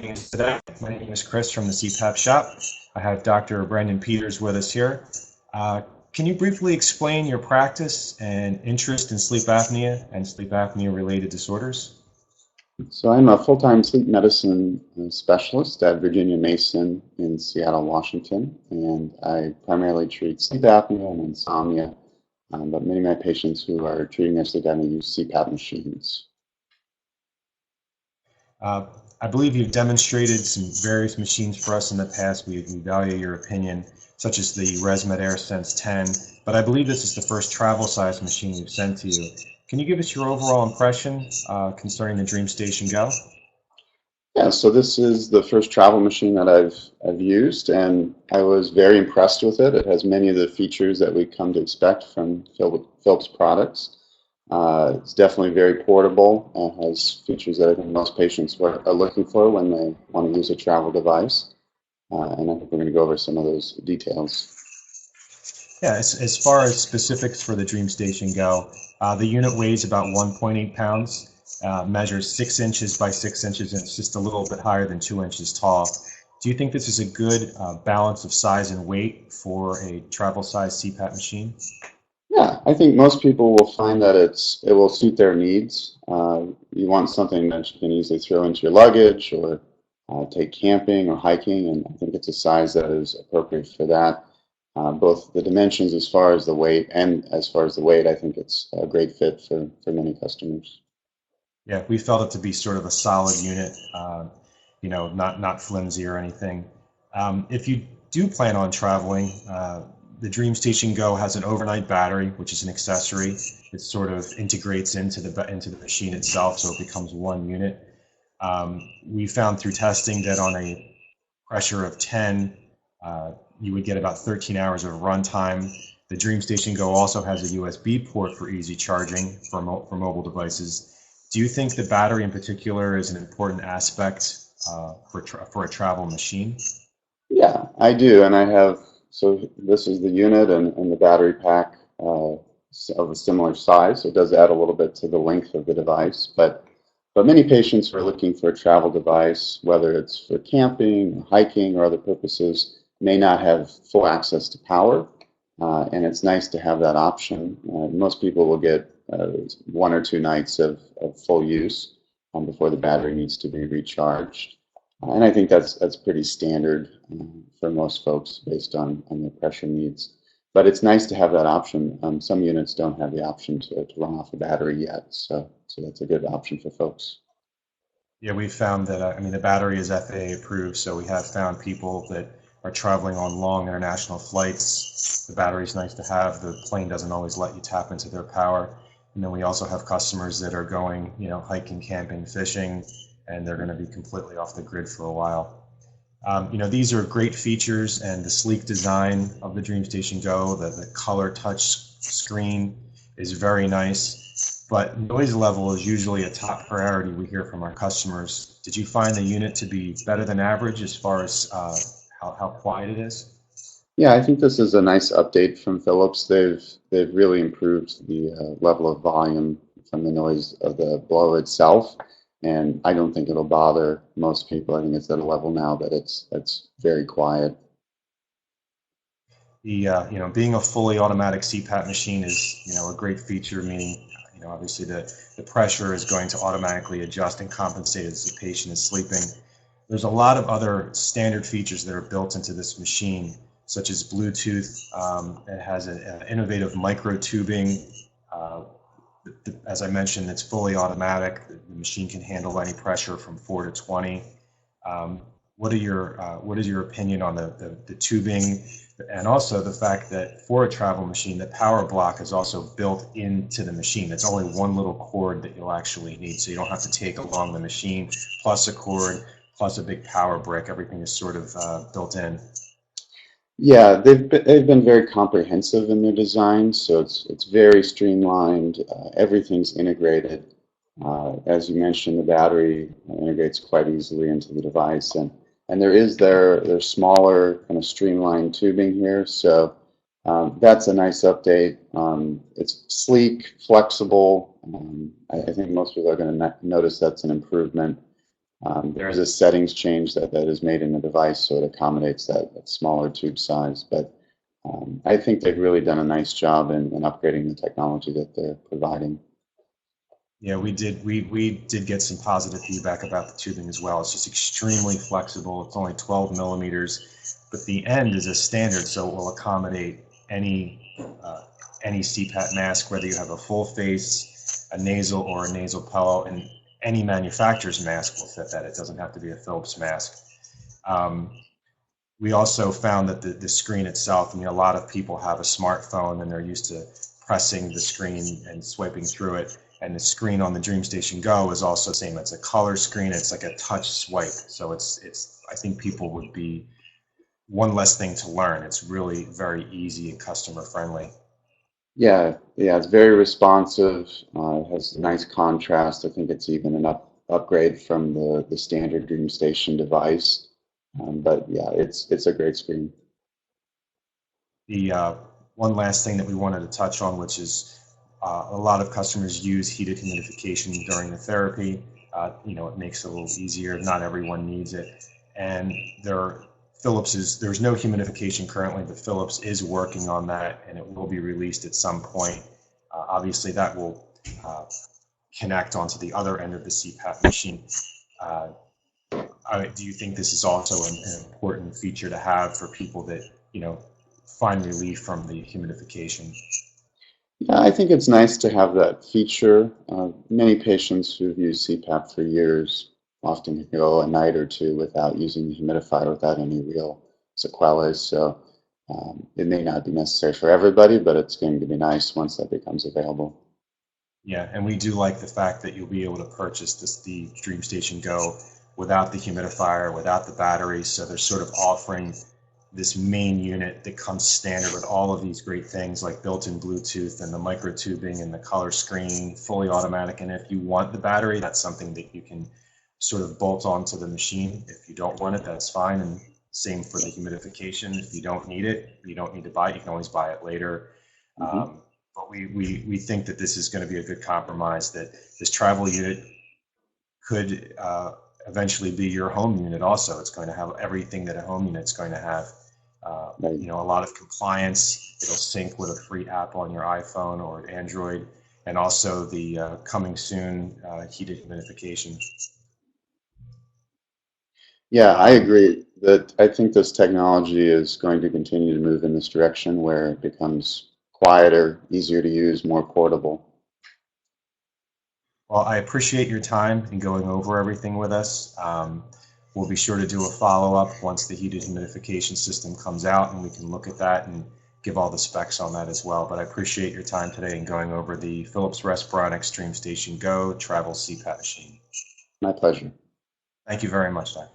joining us today. My name is Chris from the CPAP shop. I have Dr. Brendan Peters with us here. Can you briefly explain your practice and interest in sleep apnea and sleep apnea related disorders? So I'm a full-time sleep medicine specialist at Virginia Mason in Seattle, Washington, and I primarily treat sleep apnea and insomnia, but many of my patients who are treating their sleep apnea use CPAP machines. I believe you've demonstrated some various machines for us in the past. We value your opinion, such as the ResMed AirSense 10, but I believe this is the first travel size machine we've sent to you. Can you give us your overall impression concerning the DreamStation Go? Yeah, so this is the first travel machine that I've used, and I was very impressed with it. It has many of the features that we come to expect from Philips products. It's definitely very portable and has features that I think most patients are looking for when they want to use a travel device. And I think we're going to go over some of those details. Yeah, as far as specifics for the DreamStation Go, the unit weighs about 1.8 pounds, measures 6 inches by 6 inches, and it's just a little bit higher than 2 inches tall. Do you think this is a good balance of size and weight for a travel size CPAP machine? Yeah, I think most people will find that it will suit their needs. You want something that you can easily throw into your luggage or take camping or hiking, and I think it's a size that is appropriate for that. Both the dimensions as far as the weight and as far as the weight, I think it's a great fit for many customers. Yeah, we felt it to be sort of a solid unit, not flimsy or anything. If you do plan on traveling, the DreamStation Go has an overnight battery, which is an accessory. It sort of integrates into the machine itself, so it becomes one unit. We found through testing that on a pressure of 10, you would get about 13 hours of runtime. The DreamStation Go also has a USB port for easy charging for mobile devices. Do you think the battery in particular is an important aspect for a travel machine? Yeah, I do, and I have. So this is the unit and the battery pack of a similar size. So it does add a little bit to the length of the device, but many patients who are looking for a travel device, whether it's for camping, hiking, or other purposes, may not have full access to power, and it's nice to have that option. Most people will get 1 or 2 nights of full use before the battery needs to be recharged. And I think that's pretty standard for most folks based on their pressure needs. But it's nice to have that option. Some units don't have the option to run off a battery yet, so that's a good option for folks. Yeah, we found that, the battery is FAA approved, so we have found people that are traveling on long international flights. The battery's nice to have. The plane doesn't always let you tap into their power. And then we also have customers that are going, hiking, camping, fishing, and they're going to be completely off the grid for a while. These are great features, and the sleek design of the DreamStation Go, the color touch screen is very nice, but noise level is usually a top priority we hear from our customers. Did you find the unit to be better than average as far as how quiet it is? Yeah, I think this is a nice update from Philips. They've really improved the level of volume from the noise of the blower itself. And I don't think it'll bother most people. I think it's at a level now that it's very quiet. Being a fully automatic CPAP machine is, a great feature, meaning, obviously the pressure is going to automatically adjust and compensate as the patient is sleeping. There's a lot of other standard features that are built into this machine, such as Bluetooth. It has an innovative micro tubing. As I mentioned, it's fully automatic. The machine can handle any pressure from 4 to 20. What is your opinion on the tubing, and also the fact that for a travel machine, the power block is also built into the machine? It's only one little cord that you'll actually need, so you don't have to take along the machine, plus a cord, plus a big power brick. Everything is sort of built in. Yeah, they've been very comprehensive in their design, so it's very streamlined. Everything's integrated. As you mentioned, the battery integrates quite easily into the device, and there is their smaller kind of streamlined tubing here, so that's a nice update. It's sleek, flexible. I think most people are going to notice that's an improvement. There is a settings change that is made in the device so it accommodates that smaller tube size. But I think they've really done a nice job in upgrading the technology that they're providing. Yeah, we did get some positive feedback about the tubing as well. It's just extremely flexible. It's only 12 millimeters, but the end is a standard, so it will accommodate any CPAP mask, whether you have a full face, a nasal, or a nasal pillow, and any manufacturer's mask will fit that. It doesn't have to be a Philips mask. We also found that the screen itself, I mean, a lot of people have a smartphone and they're used to pressing the screen and swiping through it. And the screen on the DreamStation Go is also the same. It's a color screen. It's like a touch swipe. So I think people would be one less thing to learn. It's really very easy and customer friendly. Yeah, it's very responsive. It has nice contrast. I think it's even an upgrade from the standard DreamStation device. But yeah, it's a great screen. The one last thing that we wanted to touch on, which is a lot of customers use heated humidification during the therapy. It makes it a little easier. Not everyone needs it. And there's no humidification currently, but Philips is working on that, and it will be released at some point. Obviously, that will connect onto the other end of the CPAP machine. Do you think this is also an important feature to have for people that, find relief from the humidification? Yeah, I think it's nice to have that feature. Many patients who've used CPAP for years often can go a night or two without using the humidifier without any real sequelae. So it may not be necessary for everybody, but it's going to be nice once that becomes available. Yeah, and we do like the fact that you'll be able to purchase the DreamStation Go without the humidifier, without the battery. So they're sort of offering this main unit that comes standard with all of these great things like built-in Bluetooth and the micro tubing and the color screen, fully automatic. And if you want the battery, that's something that you can sort of bolt onto the machine. If you don't want it, that's fine. And same for the humidification. If you don't need it, you don't need to buy it. You can always buy it later. Mm-hmm. But we think that this is going to be a good compromise, that this travel unit could eventually be your home unit also. It's going to have everything that a home unit's going to have. A lot of compliance. It'll sync with a free app on your iPhone or Android, and also the coming soon heated humidification. Yeah, I agree that I think this technology is going to continue to move in this direction where it becomes quieter, easier to use, more portable. Well, I appreciate your time in going over everything with us. We'll be sure to do a follow-up once the heated humidification system comes out, and we can look at that and give all the specs on that as well. But I appreciate your time today in going over the Philips Respironics DreamStation Go Travel CPAP machine. My pleasure. Thank you very much, Doc.